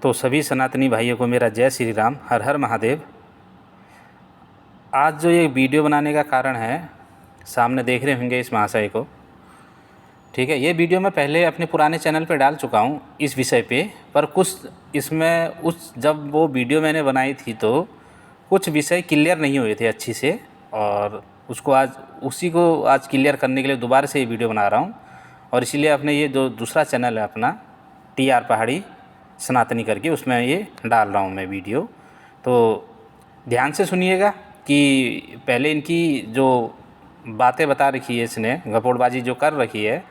तो सभी सनातनी भाइयों को मेरा जय श्री राम, हर हर महादेव। आज जो ये वीडियो बनाने का कारण है, सामने देख रहे होंगे इस महाशय को, ठीक है। ये वीडियो मैं पहले अपने पुराने चैनल पे डाल चुका हूँ इस विषय पे, पर कुछ इसमें जब वो वीडियो मैंने बनाई थी तो कुछ विषय क्लियर नहीं हुए थे अच्छी से, और उसी को आज क्लियर करने के लिए दोबारा से ये वीडियो बना रहा हूँ। और इसीलिए अपने ये जो दूसरा चैनल है अपना TR पहाड़ी सनातनी करके, उसमें ये डाल रहा हूँ मैं वीडियो। तो ध्यान से सुनिएगा कि पहले इनकी जो बातें बता रखी है, इसने गपोड़बाजी जो कर रखी है,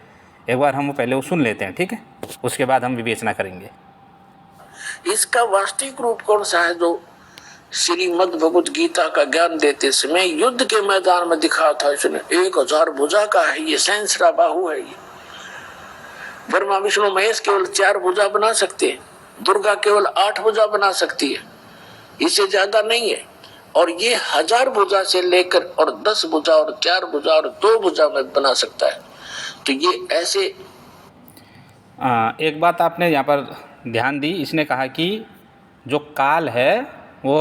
एक बार हम पहले वो सुन लेते हैं, ठीक है। उसके बाद हम विवेचना करेंगे। इसका वास्तविक रूप कौन सा है जो श्रीमद् भगवत गीता का ज्ञान देते समय युद्ध के मैदान में दिखा था? इसने 1000 भुजा का है, ये सहस्रा बाहु है। ये ब्रह्मा विष्णु महेश केवल 4 भुजा बना सकते हैं, दुर्गा केवल 8 भुजा बना सकती है, इससे ज्यादा नहीं है। और ये 1000 भुजा से लेकर और 10 भुजा और 4 भुजा और 2 भुजा में बना सकता है। तो ये ऐसे एक बात आपने यहाँ पर ध्यान दी, इसने कहा कि जो काल है वो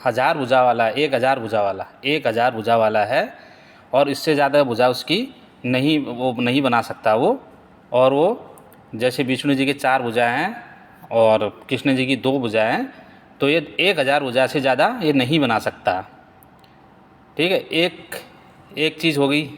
1000 भुजा वाला, 1000 भुजा वाला, 1000 भुजा वाला है, और इससे ज़्यादा भुजा उसकी वो नहीं बना सकता वो। और वो जैसे विष्णु जी के 4 भुजा हैं और कृष्ण जी की 2 भुजा हैं, तो ये 1000 भुजा से ज़्यादा ये नहीं बना सकता, ठीक है। एक चीज़ हो गई।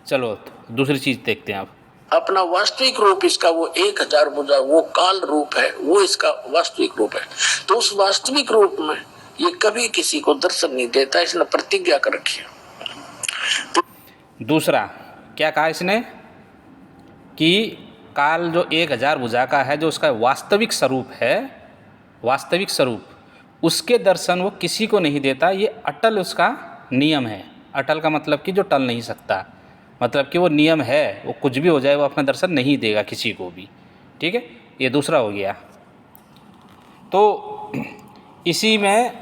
चलो दूसरी चीज़ देखते हैं अब। अपना वास्तविक रूप इसका वो 1000 भुजा, वो काल रूप है, वो इसका वास्तविक रूप है। तो उस वास्तविक रूप में ये कभी किसी को दर्शन नहीं देता, इसने प्रतिज्ञा कर रखी है। तो दूसरा क्या कहा इसने कि काल जो 1000 भुजा का है, जो उसका वास्तविक स्वरूप है, वास्तविक स्वरूप, उसके दर्शन वो किसी को नहीं देता। ये अटल उसका नियम है। अटल का मतलब कि जो टल नहीं सकता, मतलब कि वो नियम है, वो कुछ भी हो जाए वो अपना दर्शन नहीं देगा किसी को भी, ठीक है। ये दूसरा हो गया। तो इसी में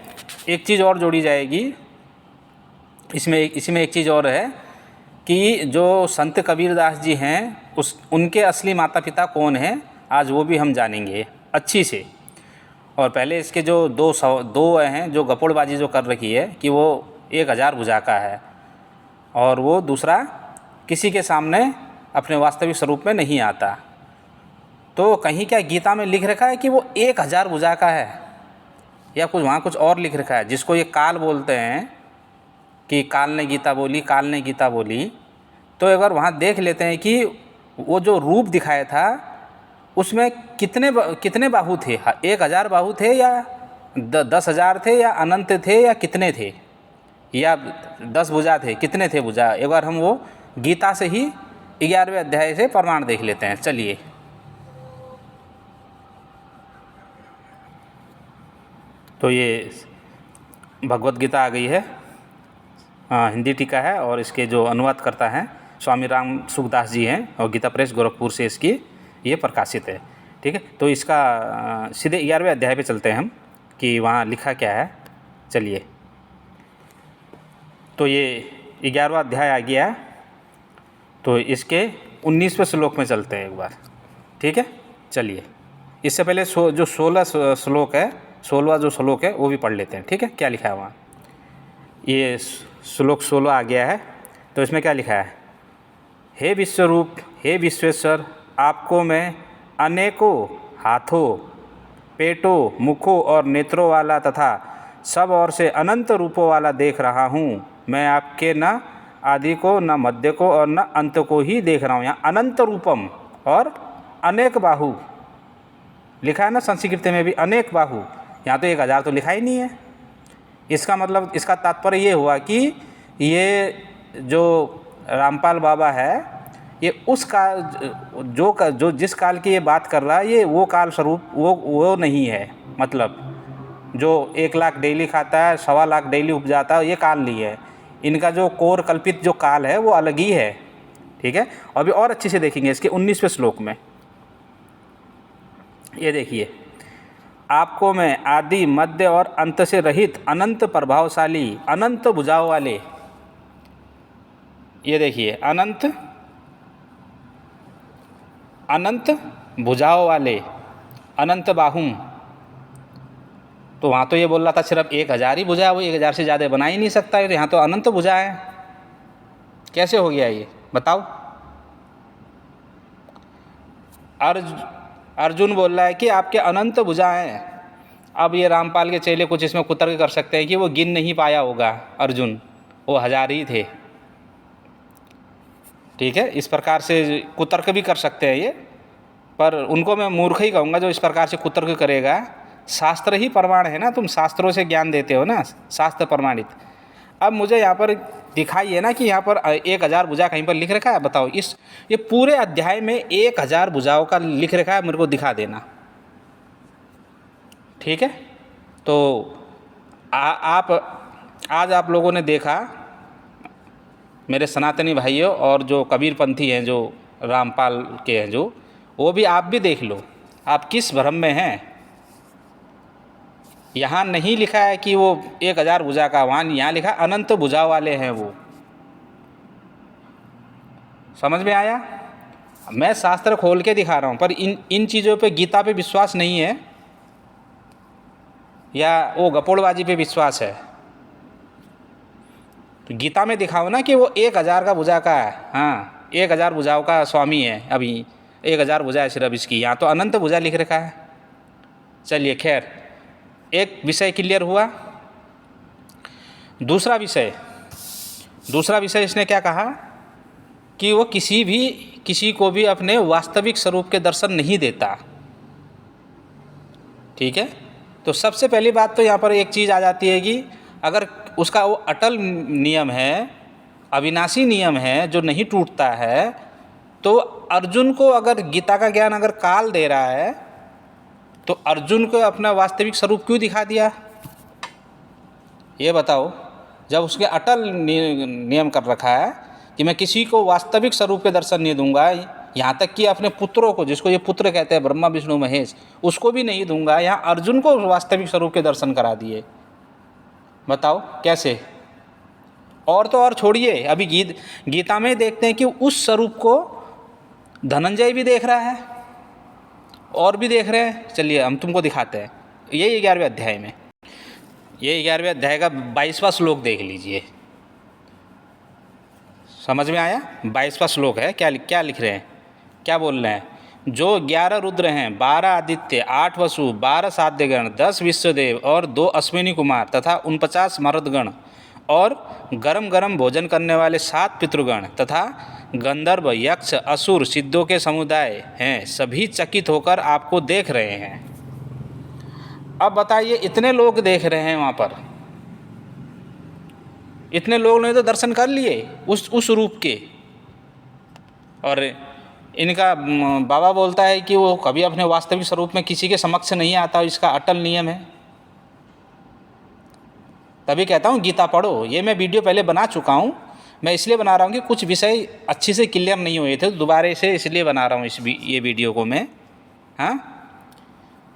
एक चीज़ और जोड़ी जाएगी, इसमें एक चीज़ और है कि जो संत कबीरदास जी हैं उनके असली माता पिता कौन हैं, आज वो भी हम जानेंगे अच्छी से। और पहले इसके जो दो हैं, जो गपोड़बाजी जो कर रखी है कि वो 1000 भुजा का है, और वो दूसरा किसी के सामने अपने वास्तविक स्वरूप में नहीं आता। तो कहीं क्या गीता में लिख रखा है कि वो 1000 भुजा का है, या वहाँ कुछ और लिख रखा है जिसको ये काल बोलते हैं कि काल ने गीता बोली, काल ने गीता बोली। तो एक बार वहाँ देख लेते हैं कि वो जो रूप दिखाया था उसमें कितने बाहु थे। 1000 बाहु थे या 10,000 थे या अनंत थे या कितने थे, या 10 भुजा थे, कितने थे भुजा। एक बार हम वो गीता से ही 11वें अध्याय से प्रमाण देख लेते हैं। चलिए, तो ये भगवत गीता आ गई है, हिंदी टीका है, और इसके जो अनुवाद करता है स्वामी राम सुखदास जी हैं, और गीता प्रेस गोरखपुर से इसकी ये प्रकाशित है, ठीक है। तो इसका सीधे 11वें अध्याय पे चलते हैं हम कि वहाँ लिखा क्या है। चलिए, तो ये 11वां अध्याय आ गया, तो इसके 19वें श्लोक में चलते हैं एक बार, ठीक है। चलिए, इससे पहले जो 16 श्लोक है, 16वां जो श्लोक है वो भी पढ़ लेते हैं, ठीक है। क्या लिखा है वहाँ, ये श्लोक 16 आ गया है। तो इसमें क्या लिखा है, हे विश्वरूप, हे विश्वेश्वर, आपको मैं अनेकों हाथों, पेटों, मुखों और नेत्रों वाला तथा सब ओर से अनंत रूपों वाला देख रहा हूँ। मैं आपके न आदि को, न मध्य को और न अंत को ही देख रहा हूँ। यहाँ अनंत रूपम और अनेक बाहु लिखा है ना, संस्कृत में भी अनेक बाहु। यहाँ तो 1000 तो लिखा ही नहीं है। इसका मतलब, इसका तात्पर्य ये हुआ कि ये जो रामपाल बाबा है, ये उस काल जो जिस काल की ये बात कर रहा है, ये वो काल स्वरूप वो नहीं है। मतलब जो 1 लाख डेली खाता है, 1.25 लाख डेली उपजाता है, ये काल नहीं है। इनका जो कोर कल्पित जो काल है वो अलग ही है, ठीक है। अभी और अच्छे से देखेंगे इसके 19वें श्लोक में। ये देखिए, आपको मैं आदि, मध्य और अंत से रहित अनंत प्रभावशाली, अनंत भुजाओं वाले, ये देखिए अनंत भुजाओं वाले, अनंत बाहुम, तो वहाँ तो ये बोल रहा था सिर्फ 1000 ही भुजा है, वो 1000 से ज़्यादा बना ही नहीं सकता है, यहाँ तो अनंत भुजा है। कैसे हो गया ये बताओ? अर्जुन बोल रहा है कि आपके अनंत भुजाएं हैं। अब ये रामपाल के चेले कुछ इसमें कुतर्क कर सकते हैं कि वो गिन नहीं पाया होगा अर्जुन, वो 1000 ही थे। ठीक है, इस प्रकार से कुतर्क भी कर सकते हैं ये, पर उनको मैं मूर्ख ही कहूँगा जो इस प्रकार से कुतर्क करेगा। शास्त्र ही प्रमाण है ना, तुम शास्त्रों से ज्ञान देते हो ना, शास्त्र प्रमाणित। अब मुझे यहाँ पर दिखाइए ना कि यहाँ पर 1000 भुजा कहीं पर लिख रखा है, बताओ। ये पूरे अध्याय में 1000 भुजाओं का लिख रखा है, मेरे को दिखा देना। ठीक है, तो आज आप लोगों ने देखा, मेरे सनातनी भाइयों और जो कबीरपंथी हैं, जो रामपाल के हैं, जो वो भी आप भी देख लो, आप किस भ्रम में हैं। यहाँ नहीं लिखा है कि वो 1000 भुजा का, वहाँ यहाँ लिखा अनंत भुजा वाले हैं वो। समझ में आया? मैं शास्त्र खोल के दिखा रहा हूँ, पर इन चीज़ों पे, गीता पे विश्वास नहीं है या वो गपोड़बाजी पे विश्वास है। तो गीता में दिखाओ ना कि वो 1000 का भुजा का है, हाँ 1000 भुजाओं का स्वामी है, अभी 1000 भुजा है सिर्फ इसकी, यहाँ तो अनंत भुजा लिख रखा है। चलिए खैर, एक विषय क्लियर हुआ। दूसरा विषय इसने क्या कहा कि वो किसी को भी अपने वास्तविक स्वरूप के दर्शन नहीं देता। ठीक है, तो सबसे पहली बात तो यहाँ पर एक चीज़ आ जाती है कि अगर उसका वो अटल नियम है, अविनाशी नियम है जो नहीं टूटता है, तो अर्जुन को अगर गीता का ज्ञान अगर काल दे रहा है, तो अर्जुन को अपना वास्तविक स्वरूप क्यों दिखा दिया? ये बताओ। जब उसके अटल नियम कर रखा है कि मैं किसी को वास्तविक स्वरूप के दर्शन नहीं दूंगा, यहाँ तक कि अपने पुत्रों को, जिसको ये पुत्र कहते हैं ब्रह्मा विष्णु महेश, उसको भी नहीं दूंगा, यहाँ अर्जुन को वास्तविक स्वरूप के दर्शन करा दिए। बताओ कैसे? और तो और छोड़िए, अभी गीता में देखते हैं कि उस स्वरूप को धनंजय भी देख रहा है और भी देख रहे हैं। चलिए हम तुमको दिखाते हैं, ये 11वें अध्याय में, ये 11वें अध्याय का 22वां श्लोक देख लीजिए। समझ में आया? 22वां श्लोक है, क्या लिख रहे हैं, क्या बोल रहे हैं? जो 11 रुद्र हैं, 12 आदित्य, 8 वसु, 12 साध्यगण, 10 विश्वदेव और 2 अश्विनी कुमार तथा 49 मर्दगण और गरम गरम भोजन करने वाले 7 पितृगण तथा गंधर्व, यक्ष, असुर, सिद्धों के समुदाय हैं, सभी चकित होकर आपको देख रहे हैं। अब बताइए, इतने लोग देख रहे हैं वहाँ पर, इतने लोग ने तो दर्शन कर लिए उस रूप के, और इनका बाबा बोलता है कि वो कभी अपने वास्तविक स्वरूप में किसी के समक्ष नहीं आता, इसका अटल नियम है। तभी कहता हूँ गीता पढ़ो। ये मैं वीडियो पहले बना चुका हूँ, मैं इसलिए बना रहा हूँ कि कुछ विषय अच्छे से क्लियर नहीं हुए थे, दोबारा से इसलिए बना रहा हूँ ये वीडियो को मैं। हाँ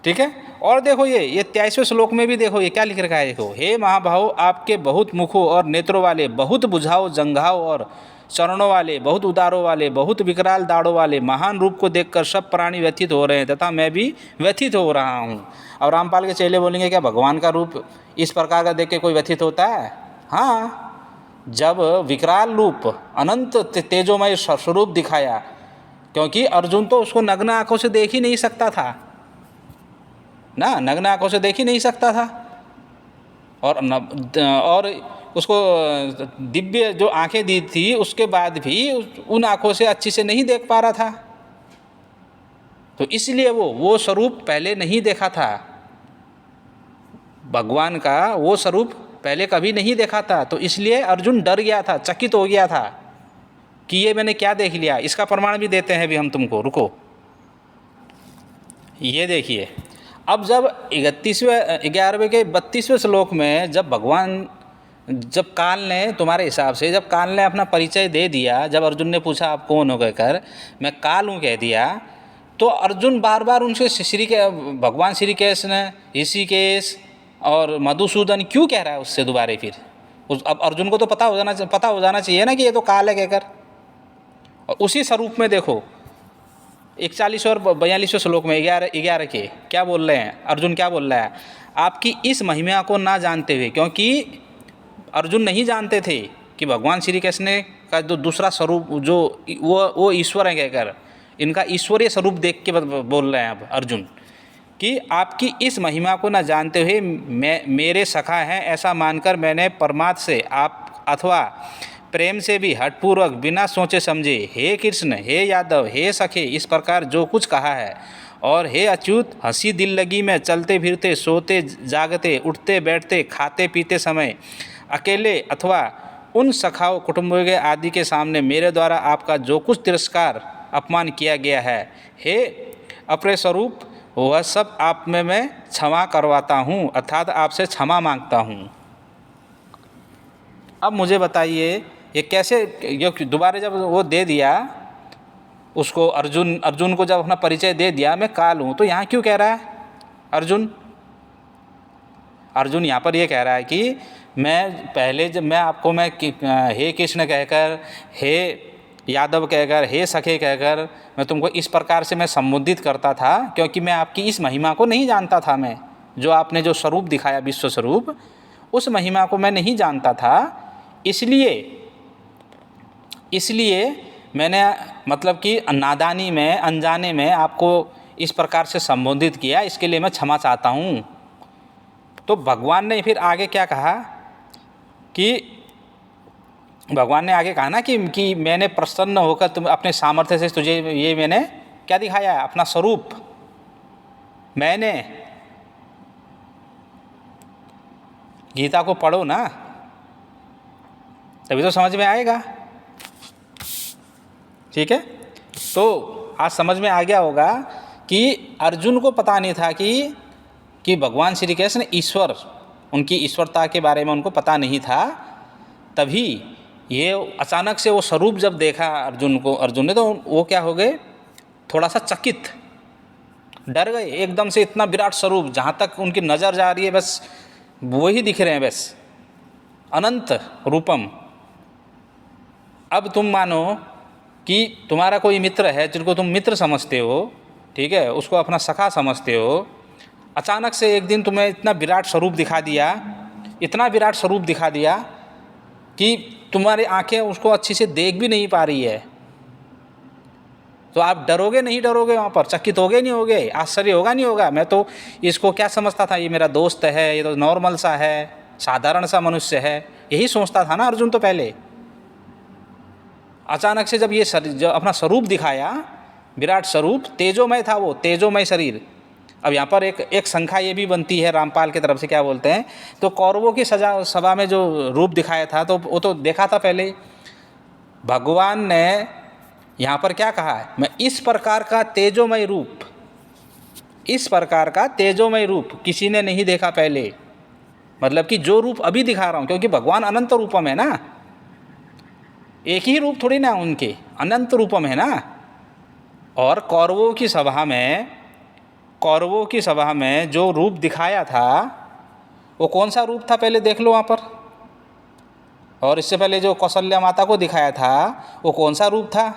ठीक है, और देखो ये 23वें श्लोक में भी देखो ये क्या लिख रखा है। देखो, हे महाभाव, आपके बहुत मुखों और नेत्रों वाले, बहुत बुझाओ जंघाओं और चरणों वाले, बहुत उदारों वाले, बहुत विकराल दाढ़ों वाले महान रूप को देखकर सब प्राणी व्यथित हो रहे हैं तथा मैं भी व्यथित हो रहा हूँ। और रामपाल के चेले बोलेंगे, क्या भगवान का रूप इस प्रकार का देख के कोई व्यथित होता है? हाँ, जब विकराल रूप, अनंत तेजोमय स्वरूप दिखाया, क्योंकि अर्जुन तो उसको नग्न आंखों से देख ही नहीं सकता था ना, नग्न आंखों से देख ही नहीं सकता था, और उसको दिव्य जो आंखें दी थी उसके बाद भी उन आंखों से अच्छी से नहीं देख पा रहा था। तो इसलिए वो स्वरूप पहले नहीं देखा था, भगवान का वो स्वरूप पहले कभी नहीं देखा था। तो इसलिए अर्जुन डर गया था, चकित हो गया था कि ये मैंने क्या देख लिया। इसका प्रमाण भी देते हैं भी हम तुमको, रुको। ये देखिए, अब जब 11वें के 32वें श्लोक में जब काल ने, तुम्हारे हिसाब से जब काल ने अपना परिचय दे दिया, जब अर्जुन ने पूछा आप कौन हो कहकर, मैं काल हूँ कह दिया, तो अर्जुन बार बार उनसे भगवान श्री कृष्ण, ऋषिकेश और मधुसूदन क्यों कह रहा है उससे दोबारा फिर? अब अर्जुन को तो पता हो जाना चाहिए ना कि ये तो काल है कहकर। और उसी स्वरूप में देखो 41 और 42वें श्लोक में 11 के क्या बोल रहे हैं, अर्जुन क्या बोल रहा है? आपकी इस महिमा को ना जानते हुए, क्योंकि अर्जुन नहीं जानते थे कि भगवान श्री कृष्ण का जो दूसरा स्वरूप जो वो ईश्वर है कहकर, इनका ईश्वरीय स्वरूप देख के बोल रहे हैं अब अर्जुन कि आपकी इस महिमा को न जानते हुए मेरे सखा हैं ऐसा मानकर मैंने परमात्मा से आप अथवा प्रेम से भी हठपूर्वक बिना सोचे समझे हे कृष्ण, हे यादव, हे सखे इस प्रकार जो कुछ कहा है। और हे अच्युत, हंसी दिल लगी में चलते फिरते, सोते जागते, उठते बैठते, खाते पीते समय, अकेले अथवा उन सखाओं कुटुंबों के आदि के सामने मेरे द्वारा आपका जो कुछ तिरस्कार अपमान किया गया है, हे अपने स्वरूप, वह सब आप में मैं क्षमा करवाता हूँ, अर्थात आपसे क्षमा मांगता हूँ। अब मुझे बताइए ये कैसे, दोबारा जब वो दे दिया उसको, अर्जुन को जब अपना परिचय दे दिया मैं काल हूँ, तो यहाँ क्यों कह रहा है अर्जुन यहाँ पर ये कह रहा है कि मैं पहले जब मैं आपको मैं हे कृष्ण कहकर, हे यादव कहकर, हे सखे कहकर मैं तुमको इस प्रकार से मैं संबोधित करता था क्योंकि मैं आपकी इस महिमा को नहीं जानता था। मैं जो आपने जो स्वरूप दिखाया विश्व स्वरूप, उस महिमा को मैं नहीं जानता था, इसलिए मैंने मतलब कि नादानी में, अनजाने में आपको इस प्रकार से संबोधित किया, इसके लिए मैं क्षमा चाहता हूँ। तो भगवान ने फिर आगे क्या कहा कि भगवान ने आगे कहा ना कि मैंने प्रसन्न होकर तुम अपने सामर्थ्य से तुझे ये मैंने क्या दिखाया है, अपना स्वरूप। मैंने, गीता को पढ़ो ना तभी तो समझ में आएगा, ठीक है। तो आज समझ में आ गया होगा कि अर्जुन को पता नहीं था कि भगवान श्री कृष्ण ईश्वर, उनकी ईश्वरता के बारे में उनको पता नहीं था। तभी ये अचानक से वो स्वरूप जब देखा अर्जुन ने, तो वो क्या हो गए, थोड़ा सा चकित, डर गए एकदम से। इतना विराट स्वरूप, जहाँ तक उनकी नज़र जा रही है बस वही दिख रहे हैं, बस अनंत रूपम। अब तुम मानो कि तुम्हारा कोई मित्र है जिनको तुम मित्र समझते हो, ठीक है, उसको अपना सखा समझते हो, अचानक से एक दिन तुम्हें इतना विराट स्वरूप दिखा दिया, इतना विराट स्वरूप दिखा दिया कि तुम्हारी आंखें उसको अच्छी से देख भी नहीं पा रही है, तो आप डरोगे नहीं डरोगे, वहाँ पर चकित होगे नहीं होगे, आश्चर्य होगा नहीं होगा। मैं तो इसको क्या समझता था, ये मेरा दोस्त है, ये तो नॉर्मल सा है, साधारण सा मनुष्य है, यही सोचता था ना अर्जुन तो पहले। अचानक से जब ये जब अपना स्वरूप दिखाया, विराट स्वरूप, तेजोमय था वो, तेजोमय शरीर। अब यहाँ पर एक शंका ये भी बनती है रामपाल की तरफ से, क्या बोलते हैं, तो कौरवों की सभा में जो रूप दिखाया था तो वो तो देखा था पहले। भगवान ने यहाँ पर क्या कहा है, मैं इस प्रकार का तेजोमय रूप, इस प्रकार का तेजोमय रूप किसी ने नहीं देखा पहले। मतलब कि जो रूप अभी दिखा रहा हूँ, क्योंकि भगवान अनंत रूपम है ना, एक ही रूप थोड़ी ना उनके, अनंत रूपम है ना। और कौरवों की सभा में जो रूप दिखाया था वो कौन सा रूप था पहले देख लो वहाँ पर। और इससे पहले जो कौशल्या माता को दिखाया था वो कौन सा रूप था,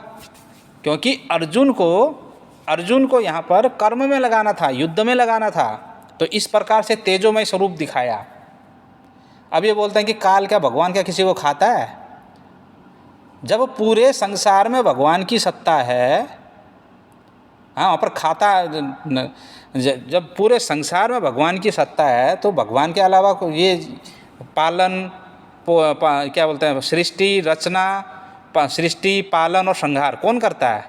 क्योंकि अर्जुन को यहाँ पर कर्म में लगाना था, युद्ध में लगाना था, तो इस प्रकार से तेजोमय स्वरूप दिखाया। अब ये बोलते हैं कि काल क्या, भगवान क्या किसी को खाता है? जब पूरे संसार में भगवान की सत्ता है, हाँ वहाँ पर खाता, जब पूरे संसार में भगवान की सत्ता है तो भगवान के अलावा ये पालन क्या बोलते हैं, सृष्टि रचना, सृष्टि पालन और संहार कौन करता है?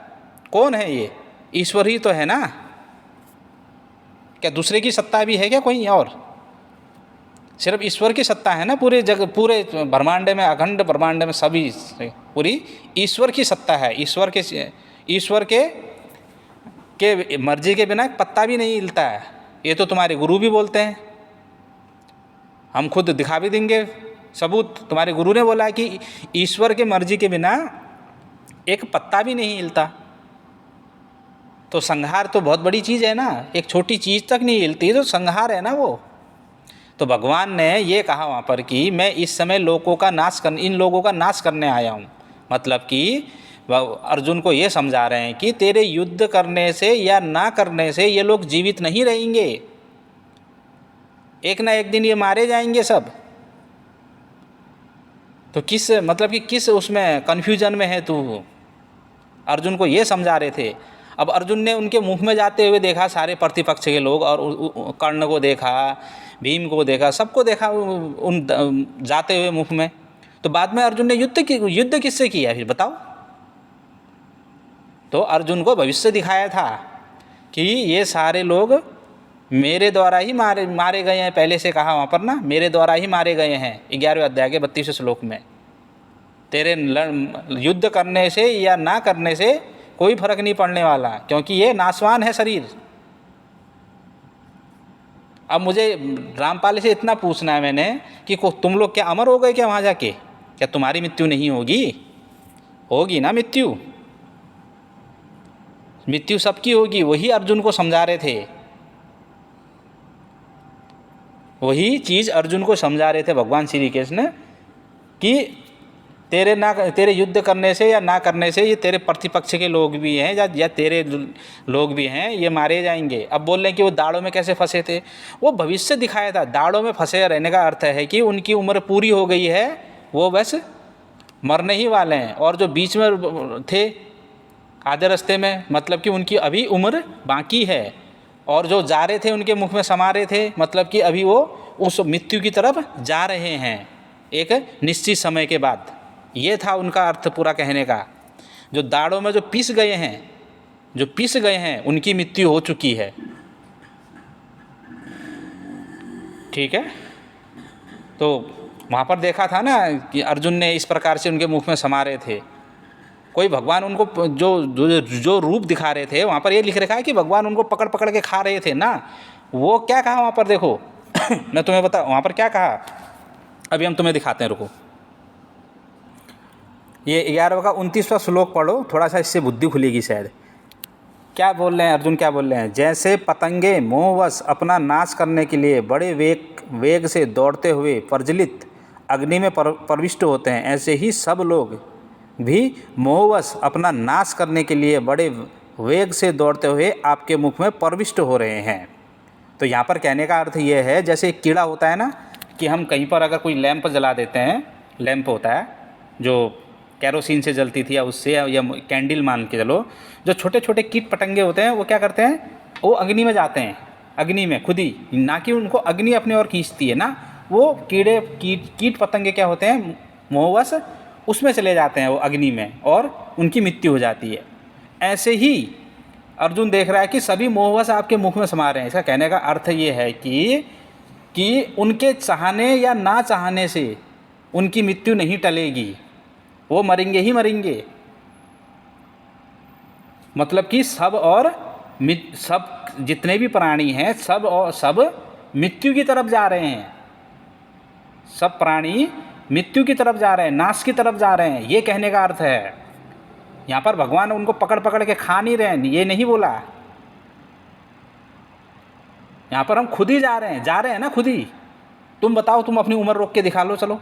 कौन है ये? ईश्वर ही तो है ना। क्या दूसरे की सत्ता भी है क्या कोई और? सिर्फ ईश्वर की सत्ता है ना पूरे पूरे ब्रह्मांड में, अखंड ब्रह्मांड में सभी पूरी ईश्वर की सत्ता है। ईश्वर के मर्जी के बिना एक पत्ता भी नहीं हिलता है। ये तो तुम्हारे गुरु भी बोलते हैं, हम खुद दिखा भी देंगे सबूत। तुम्हारे गुरु ने बोला कि ईश्वर के मर्जी के बिना एक पत्ता भी नहीं हिलता। तो संहार तो बहुत बड़ी चीज़ है ना, एक छोटी चीज़ तक नहीं हिलती तो संहार है ना वो। तो भगवान ने ये कहा वहाँ पर कि मैं इस समय इन लोगों का नाश करने आया हूँ। मतलब कि अर्जुन को ये समझा रहे हैं कि तेरे युद्ध करने से या ना करने से ये लोग जीवित नहीं रहेंगे। एक ना एक दिन ये मारे जाएंगे सब। तो किस मतलब कि किस उसमें कन्फ्यूजन में है तू? अर्जुन को ये समझा रहे थे। अब अर्जुन ने उनके मुख में जाते हुए देखा सारे प्रतिपक्ष के लोग, और कर्ण को देखा, भीम को देखा, सबको देखा उन जाते हुए मुख में। तो बाद में अर्जुन ने युद्ध किससे किया फिर बताओ? तो अर्जुन को भविष्य दिखाया था कि ये सारे लोग मेरे द्वारा ही मारे गए हैं। पहले से कहा वहाँ पर ना, मेरे द्वारा ही मारे गए हैं 11वें अध्याय के 32वें श्लोक में। तेरे युद्ध करने से या ना करने से कोई फर्क नहीं पड़ने वाला, क्योंकि ये नाशवान है शरीर। अब मुझे रामपाल से इतना पूछना है मैंने कि तुम लोग क्या अमर हो गए क्या वहाँ जाके? क्या तुम्हारी मृत्यु नहीं होगी? होगी ना मृत्यु, मृत्यु सबकी होगी। वही अर्जुन को समझा रहे थे, वही चीज़ अर्जुन को समझा रहे थे भगवान श्री कृष्ण कि तेरे युद्ध करने से या ना करने से ये तेरे प्रतिपक्ष के लोग भी हैं या तेरे लोग भी हैं, ये मारे जाएंगे। अब बोल रहे हैं कि वो दाड़ों में कैसे फंसे थे? वो भविष्य दिखाया था। दाड़ों में फंसे रहने का अर्थ है कि उनकी उम्र पूरी हो गई है, वो बस मरने ही वाले हैं। और जो बीच में थे आधे रास्ते में, मतलब कि उनकी अभी उम्र बाकी है। और जो जा रहे थे उनके मुख में समा रहे थे, मतलब कि अभी वो उस मृत्यु की तरफ जा रहे हैं एक निश्चित समय के बाद। ये था उनका अर्थ पूरा कहने का। जो दाड़ों में जो पिस गए हैं उनकी मृत्यु हो चुकी है। ठीक है, तो वहाँ पर देखा था ना कि अर्जुन ने इस प्रकार से उनके मुख में समा रहे थे। कोई भगवान उनको जो रूप दिखा रहे थे, वहाँ पर ये लिख रखा है कि भगवान उनको पकड़ पकड़ के खा रहे थे ना। वो क्या कहा वहाँ पर देखो मैं तुम्हें बता वहाँ पर क्या कहा, अभी हम तुम्हें दिखाते हैं, रुको। ये 11वें का 29वां श्लोक पढ़ो, थोड़ा सा इससे बुद्धि खुलेगी शायद। क्या बोल रहे हैं अर्जुन, क्या बोल रहे हैं? जैसे पतंगे मोहवश अपना नाश करने के लिए बड़े वेग से दौड़ते हुए प्रज्वलित अग्नि में प्रविष्ट होते हैं, ऐसे ही सब लोग भी मोहवश अपना नाश करने के लिए बड़े वेग से दौड़ते हुए आपके मुख में प्रविष्ट हो रहे हैं। तो यहाँ पर कहने का अर्थ ये है, जैसे एक कीड़ा होता है ना, कि हम कहीं पर अगर कोई लैंप जला देते हैं, लैंप होता है जो कैरोसिन से जलती थी या उससे, या कैंडल मान के चलो, जो छोटे छोटे कीट पतंगे होते हैं वो क्या करते हैं, वो अग्नि में जाते हैं, अग्नि में खुद ही, ना कि उनको अग्नि अपने ओर खींचती है ना। वो कीट पतंगे क्या होते हैं, मोहवश उसमें चले जाते हैं वो अग्नि में, और उनकी मृत्यु हो जाती है। ऐसे ही अर्जुन देख रहा है कि सभी मोहवश आपके मुख में समा रहे हैं। इसका कहने का अर्थ ये है कि उनके चाहने या ना चाहने से उनकी मृत्यु नहीं टलेगी, वो मरेंगे ही मरेंगे। मतलब कि सब जितने भी प्राणी हैं सब मृत्यु की तरफ जा रहे हैं। सब प्राणी मृत्यु की तरफ जा रहे हैं, नाश की तरफ जा रहे हैं, ये कहने का अर्थ है। यहाँ पर भगवान उनको पकड़ पकड़ के खा नहीं रहे हैं, ये नहीं बोला। यहाँ पर हम खुद ही जा रहे हैं ना, खुद ही। तुम बताओ, तुम अपनी उम्र रोक के दिखा लो, चलो।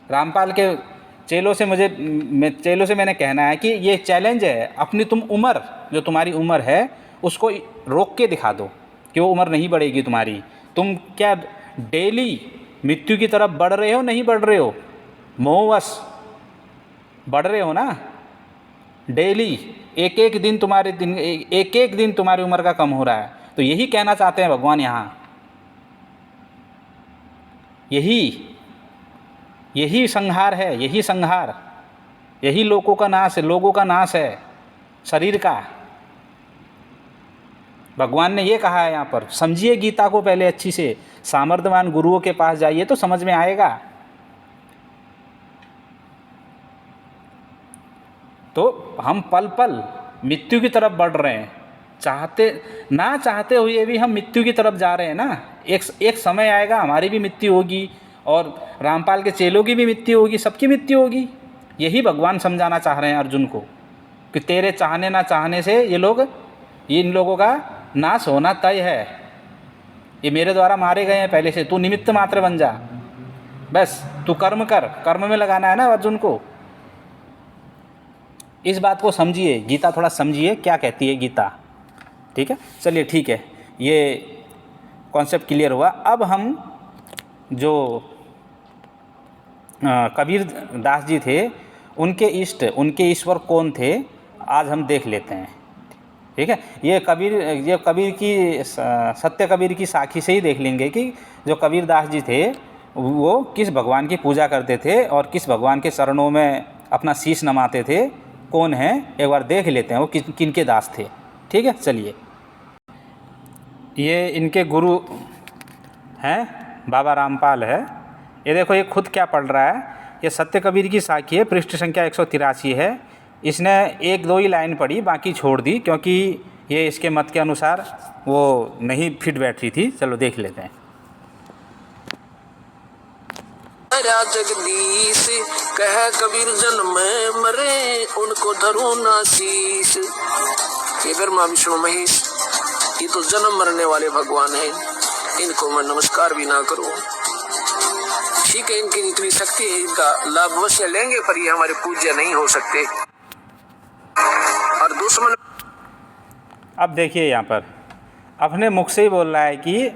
रामपाल के चेलों से मैंने कहना है कि ये चैलेंज है, अपनी तुम उम्र, जो तुम्हारी उम्र है उसको रोक के दिखा दो कि वो उम्र नहीं बढ़ेगी तुम्हारी। तुम क्या डेली मृत्यु की तरफ बढ़ रहे हो, नहीं बढ़ रहे हो? मोहवश बढ़ रहे हो ना, डेली एक एक दिन तुम्हारी उम्र का कम हो रहा है। तो यही कहना चाहते हैं भगवान यहाँ, यही संहार है, यही लोगों का नाश है शरीर का। भगवान ने ये कहा है यहाँ पर। समझिए गीता को पहले अच्छी से, सामर्थ्यवान गुरुओं के पास जाइए तो समझ में आएगा। तो हम पल पल मृत्यु की तरफ बढ़ रहे हैं, चाहते हुए भी हम मृत्यु की तरफ जा रहे हैं ना। एक समय आएगा हमारी भी मृत्यु होगी, और रामपाल के चेलों की भी मृत्यु होगी, सबकी मृत्यु होगी। यही भगवान समझाना चाह रहे हैं अर्जुन को कि तेरे चाहने ना चाहने से इन लोगों का नाश होना तय है। ये मेरे द्वारा मारे गए हैं पहले से, तू निमित्त मात्र बन जा, बस तू कर्म कर, कर्म में लगाना है ना अर्जुन को। इस बात को समझिए, गीता थोड़ा समझिए क्या कहती है गीता। ठीक है, चलिए ठीक है। ये कॉन्सेप्ट क्लियर हुआ। अब हम जो कबीर दास जी थे उनके इष्ट, उनके ईश्वर कौन थे, आज हम देख लेते हैं। ठीक है, ये कबीर की सत्य कबीर की साखी से ही देख लेंगे कि जो कबीर दास जी थे वो किस भगवान की पूजा करते थे और किस भगवान के चरणों में अपना शीश नमाते थे, कौन है, एक बार देख लेते हैं वो किन के दास थे। ठीक है, चलिए। ये इनके गुरु हैं, बाबा रामपाल है। ये देखो, ये खुद क्या पढ़ रहा है। ये सत्य कबीर की साखी है, पृष्ठ संख्या 183 है। इसने 1-2 ही लाइन पढ़ी, बाकी छोड़ दी, क्योंकि ये इसके मत के अनुसार वो नहीं फिट बैठ रही थी। चलो देख लेते हैं। जगदीश कह कबीर जन्म मरे, उनको धरो ना शीश। ये ब्रह्मा विष्णु महेश, ये तो जन्म मरने वाले भगवान हैं, इनको मैं नमस्कार भी ना करूं। ठीक है, इनकी इतनी शक्ति है, इनका लाभ अवश्य लेंगे, पर ये हमारे पूज्य नहीं हो सकते। और दुश्मन, अब देखिए यहाँ पर अपने मुख से ही बोल रहा है कि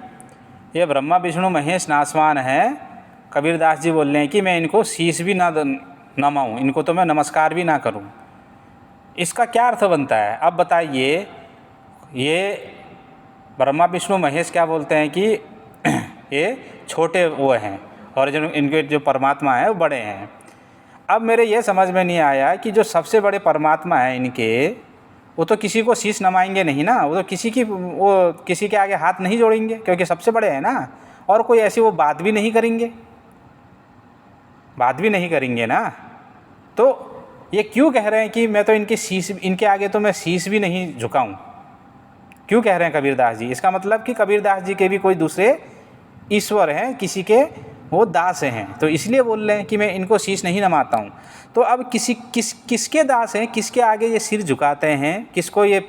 ये ब्रह्मा विष्णु महेश नासवान है। कबीर दास जी बोल रहे हैं कि मैं इनको शीश भी ना नमाऊँ, इनको तो मैं नमस्कार भी ना करूँ। इसका क्या अर्थ बनता है, अब बताइए। ये ब्रह्मा विष्णु महेश क्या बोलते हैं कि ये छोटे वो हैं और जो इनके जो परमात्मा है वो बड़े हैं। अब मेरे ये समझ में नहीं आया कि जो सबसे बड़े परमात्मा हैं इनके, वो तो किसी को शीश नमाएंगे नहीं ना, वो तो किसी के आगे हाथ नहीं जोड़ेंगे, क्योंकि सबसे बड़े हैं ना। और कोई ऐसी वो बात भी नहीं करेंगे ना। तो ये क्यों कह रहे हैं कि मैं तो इनके आगे तो मैं शीश भी नहीं झुकाऊं, क्यों कह रहे हैं कबीर दास जी? इसका मतलब कि कबीर दास जी के भी कोई दूसरे ईश्वर हैं, किसी के वो दास हैं, तो इसलिए बोल रहे हैं कि मैं इनको शीश नहीं नमाता हूँ। तो अब किसके दास हैं, किसके आगे ये सिर झुकाते हैं, किसको ये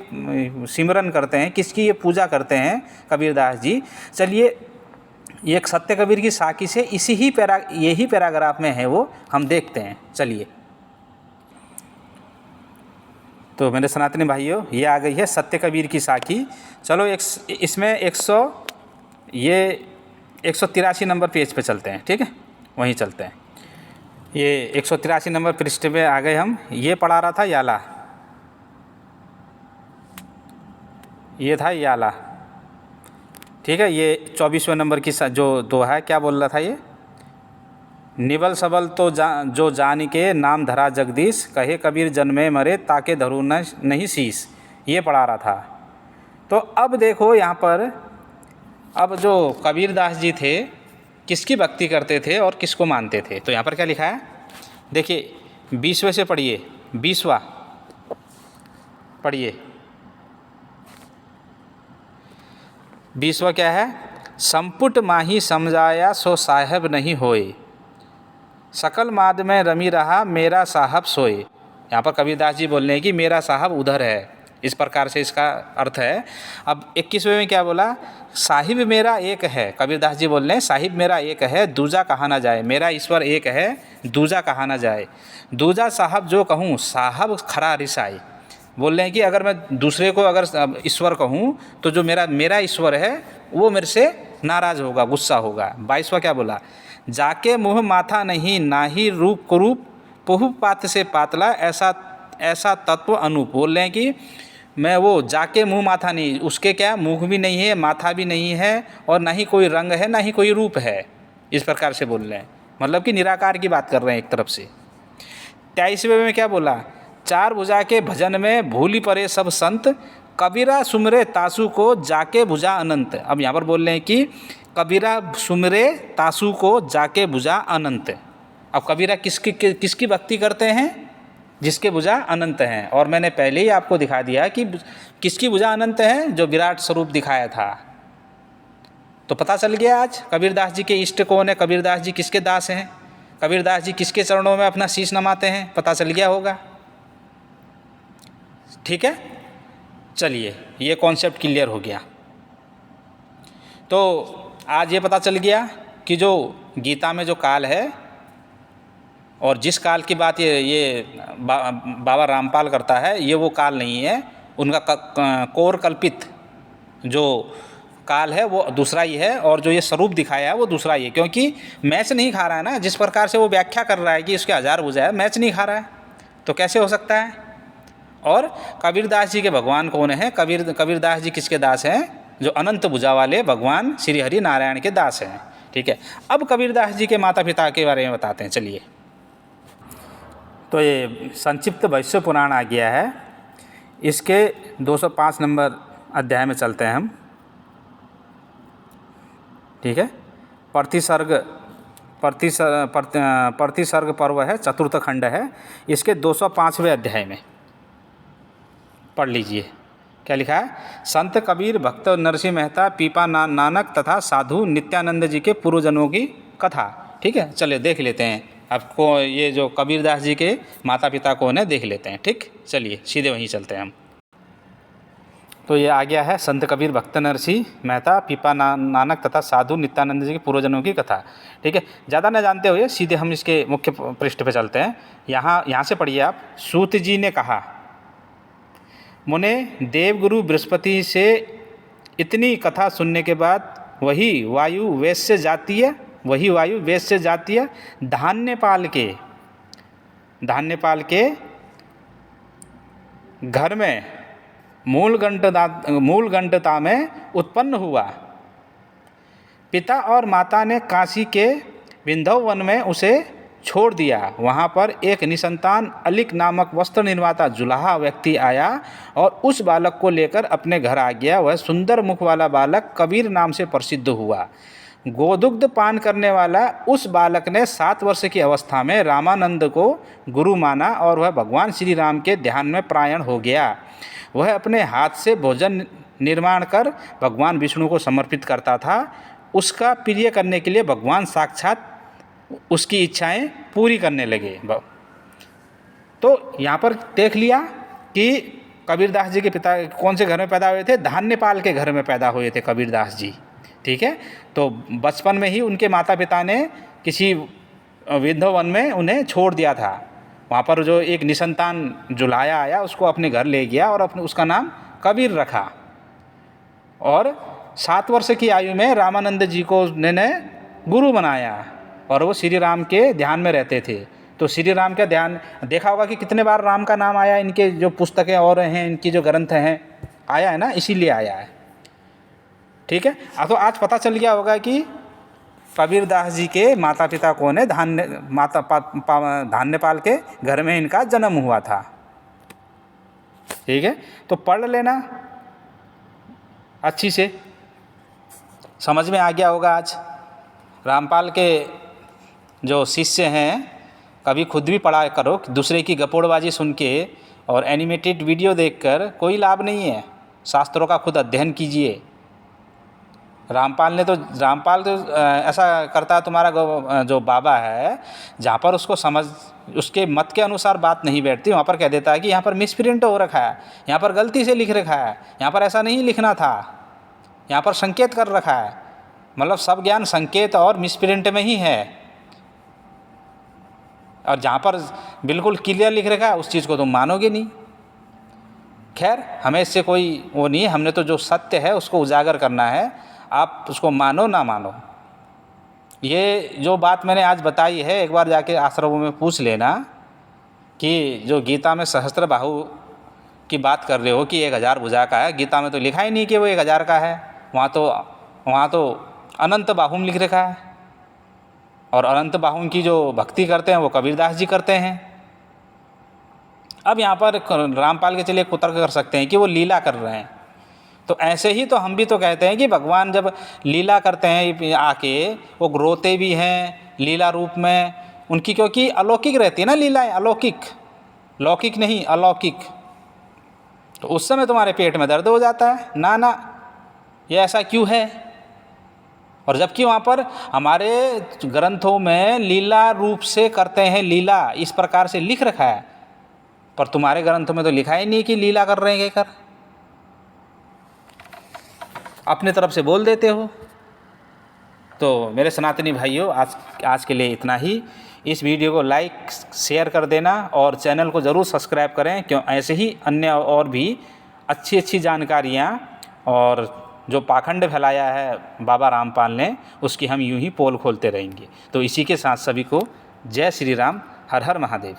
सिमरन करते हैं, किसकी ये पूजा करते हैं कबीर दास जी? चलिए, ये एक सत्य कबीर की साखी से यही पैराग्राफ में है, वो हम देखते हैं। चलिए, तो मेरे सनातनी भाइयों, ये आ गई है सत्य कबीर की साखी। चलो इसमें 183 नंबर पेज पे चलते हैं। ठीक है, वहीं चलते हैं। ये 183 नंबर पृष्ठ पे आ गए हम। ये पढ़ा रहा था याला, ये था याला। ठीक है, ये 24वें नंबर की जो दोहा है, क्या बोल रहा था ये? निबल सबल तो जो जान के नाम धरा जगदीश, कहे कबीर जन्मे मरे ताके धरू नहीं शीश। ये पढ़ा रहा था। तो अब देखो यहाँ पर, अब जो कबीर दास जी थे किसकी भक्ति करते थे और किसको मानते थे, तो यहाँ पर क्या लिखा है देखिए। 20वें से पढ़िए, 20वां पढ़िए। 20वां क्या है? संपुट माही समझाया सो साहब नहीं होए, सकल माद में रमी रहा मेरा साहब सोए। यहाँ पर कबीरदास जी बोल रहे हैं कि मेरा साहब उधर है, इस प्रकार से इसका अर्थ है। अब 21वें में क्या बोला? साहिब मेरा एक है। कबीरदास जी बोल रहे हैं साहिब मेरा एक है, दूजा कहा ना जाए। मेरा ईश्वर एक है, दूजा कहा ना जाए। दूजा साहब जो कहूँ, साहब खरा रिसाई। बोल रहे हैं कि अगर मैं दूसरे को अगर ईश्वर कहूँ तो जो मेरा ईश्वर है वो मेरे से नाराज़ होगा, गुस्सा होगा। 22वां क्या बोला? जाके मुँह माथा नहीं, ना ही रूप कुरूप, पुह पात से पातला, ऐसा तत्व अनूप। बोल रहे हैं कि मैं वो जाके मुँह माथा नहीं, उसके क्या मुँह भी नहीं है, माथा भी नहीं है, और ना ही कोई रंग है, ना ही कोई रूप है। इस प्रकार से बोल रहे हैं, मतलब कि निराकार की बात कर रहे हैं एक तरफ से। 23वें में क्या बोला? चार भुजा के भजन में भूली परे सब संत, कबीरा सुमरे तासु को जाके भुजा अनंत। अब यहाँ पर बोल रहे हैं कि कबीरा सुमरे तासु को जाके भुजा अनंत। अब कबीरा किसकी भक्ति करते हैं? जिसके भुजा अनंत हैं। और मैंने पहले ही आपको दिखा दिया कि किसकी भुजा अनंत है, जो विराट स्वरूप दिखाया था। तो पता चल गया आज कबीरदास जी के इष्ट कौन है, कबीरदास जी किसके दास हैं, कबीरदास जी किसके चरणों में अपना शीश नमाते हैं, पता चल गया होगा। ठीक है, चलिए ये कॉन्सेप्ट क्लियर हो गया। तो आज ये पता चल गया कि जो गीता में जो काल है, और जिस काल की बात ये बाबा रामपाल करता है, ये वो काल नहीं है। उनका कौर कल्पित जो काल है वो दूसरा ही है और जो ये स्वरूप दिखाया है वो दूसरा ही है, क्योंकि मैच नहीं खा रहा है ना। जिस प्रकार से वो व्याख्या कर रहा है कि उसके 1000 भुजा है, मैच नहीं खा रहा है, तो कैसे हो सकता है। और कबीरदास जी के भगवान कौन है? कबीरदास जी किसके दास हैं? जो अनंत भुजा वाले भगवान श्री हरि नारायण के दास हैं। ठीक है, अब कबीरदास जी के माता पिता के बारे में बताते हैं, चलिए। तो ये संक्षिप्त वैश्य पुराण आ गया है, इसके 205 नंबर अध्याय में चलते हैं हम। ठीक है, प्रतिसर्ग पर्व है, चतुर्थ खंड है, इसके 205वें अध्याय में पढ़ लीजिए। क्या लिखा है? संत कबीर, भक्त नरसिंह मेहता, पीपा नानक तथा साधु नित्यानंद जी के पूर्वजन्मों की कथा। ठीक है, चलिए देख लेते हैं। आपको ये जो कबीरदास जी के माता पिता कौन है देख लेते हैं। ठीक, चलिए सीधे वहीं चलते हैं हम। तो ये आ गया है संत कबीर, भक्त नरसिंह मेहता, पीपा नानक तथा साधु नित्यानंद जी के पूर्वजन्मों की कथा। ठीक है, ज़्यादा न जानते हुए सीधे हम इसके मुख्य पृष्ठ पे चलते हैं। यहाँ से पढ़िए आप। सूत जी ने कहा, मुने देवगुरु बृहस्पति से इतनी कथा सुनने के बाद वही वायु वैश्य जातीय धान्यपाल के घर में मूलगंटता में उत्पन्न हुआ। पिता और माता ने काशी के विंध्यवन वन में उसे छोड़ दिया। वहाँ पर एक निसंतान अलिक नामक वस्त्र निर्माता जुलाहा व्यक्ति आया और उस बालक को लेकर अपने घर आ गया। वह सुंदर मुख वाला बालक कबीर नाम से प्रसिद्ध हुआ। गोदुग्ध पान करने वाला उस बालक ने 7 वर्ष की अवस्था में रामानंद को गुरु माना और वह भगवान श्री राम के ध्यान में प्रायण हो गया। वह अपने हाथ से भोजन निर्माण कर भगवान विष्णु को समर्पित करता था। उसका प्रिय करने के लिए भगवान साक्षात उसकी इच्छाएं पूरी करने लगे। तो यहाँ पर देख लिया कि कबीरदास जी के पिता कौन से घर में पैदा हुए थे? धान्यपाल के घर में पैदा हुए थे कबीरदास जी। ठीक है, तो बचपन में ही उनके माता पिता ने किसी विंध्यवन में उन्हें छोड़ दिया था। वहाँ पर जो एक निसंतान जुलाहा आया उसको अपने घर ले गया और उसका नाम कबीर रखा। और 7 वर्ष की आयु में रामानंद जी को उन्होंने गुरु बनाया और वो श्री राम के ध्यान में रहते थे। तो श्री राम का ध्यान देखा होगा कि कितने बार राम का नाम आया, इनके जो पुस्तकें और हैं, इनकी जो ग्रंथ हैं, आया है ना, इसीलिए आया है। ठीक है, तो आज पता चल गया होगा कि कबीरदास जी के माता पिता कौन है। धान्यपाल के घर में इनका जन्म हुआ था। ठीक है, तो पढ़ लेना अच्छी से, समझ में आ गया होगा। आज रामपाल के जो शिष्य हैं, कभी खुद भी पढ़ा करो। दूसरे की गपोड़बाजी सुन के और एनिमेटेड वीडियो देखकर कोई लाभ नहीं है। शास्त्रों का खुद अध्ययन कीजिए। रामपाल तो ऐसा करता है, तुम्हारा जो बाबा है, जहाँ पर उसको उसके मत के अनुसार बात नहीं बैठती, वहाँ पर कह देता है कि यहाँ पर मिसप्रिंट हो रखा है, यहाँ पर गलती से लिख रखा है, यहाँ पर ऐसा नहीं लिखना था, यहाँ पर संकेत कर रखा है। मतलब सब ज्ञान संकेत और मिसप्रिंट में ही है। और जहाँ पर बिल्कुल क्लियर लिख रखा है उस चीज़ को तुम मानोगे नहीं। खैर, हमें इससे कोई वो नहीं है। हमने तो जो सत्य है उसको उजागर करना है, आप उसको मानो ना मानो। ये जो बात मैंने आज बताई है, एक बार जाके आश्रमों में पूछ लेना कि जो गीता में सहस्त्र बाहु की बात कर रहे हो कि 1000 भुजा का है, गीता में तो लिखा ही नहीं कि वो 1000 का है। वहाँ तो अनंत बाहुम लिख रखा है। और अनंत बाहुम की जो भक्ति करते हैं वो कबीरदास जी करते हैं। अब यहाँ पर रामपाल के चलिए कुतर्क कर सकते हैं कि वो लीला कर रहे हैं। तो ऐसे ही तो हम भी तो कहते हैं कि भगवान जब लीला करते हैं आके, वो रोते भी हैं लीला रूप में उनकी, क्योंकि अलौकिक रहती है ना लीलाएं, अलौकिक, लौकिक नहीं, अलौकिक। तो उस समय तुम्हारे पेट में दर्द हो जाता है, ना ये ऐसा क्यों है। और जबकि वहाँ पर हमारे ग्रंथों में लीला रूप से करते हैं, लीला इस प्रकार से लिख रखा है, पर तुम्हारे ग्रंथों में तो लिखा ही नहीं कि लीला कर रहे हैं। कहकर अपने तरफ से बोल देते हो। तो मेरे सनातनी भाइयों, आज के लिए इतना ही। इस वीडियो को लाइक शेयर कर देना और चैनल को ज़रूर सब्सक्राइब करें, क्यों ऐसे ही अन्य और भी अच्छी जानकारियाँ और जो पाखंड फैलाया है बाबा रामपाल ने, उसकी हम यूं ही पोल खोलते रहेंगे। तो इसी के साथ सभी को जय श्री राम, हर हर महादेव।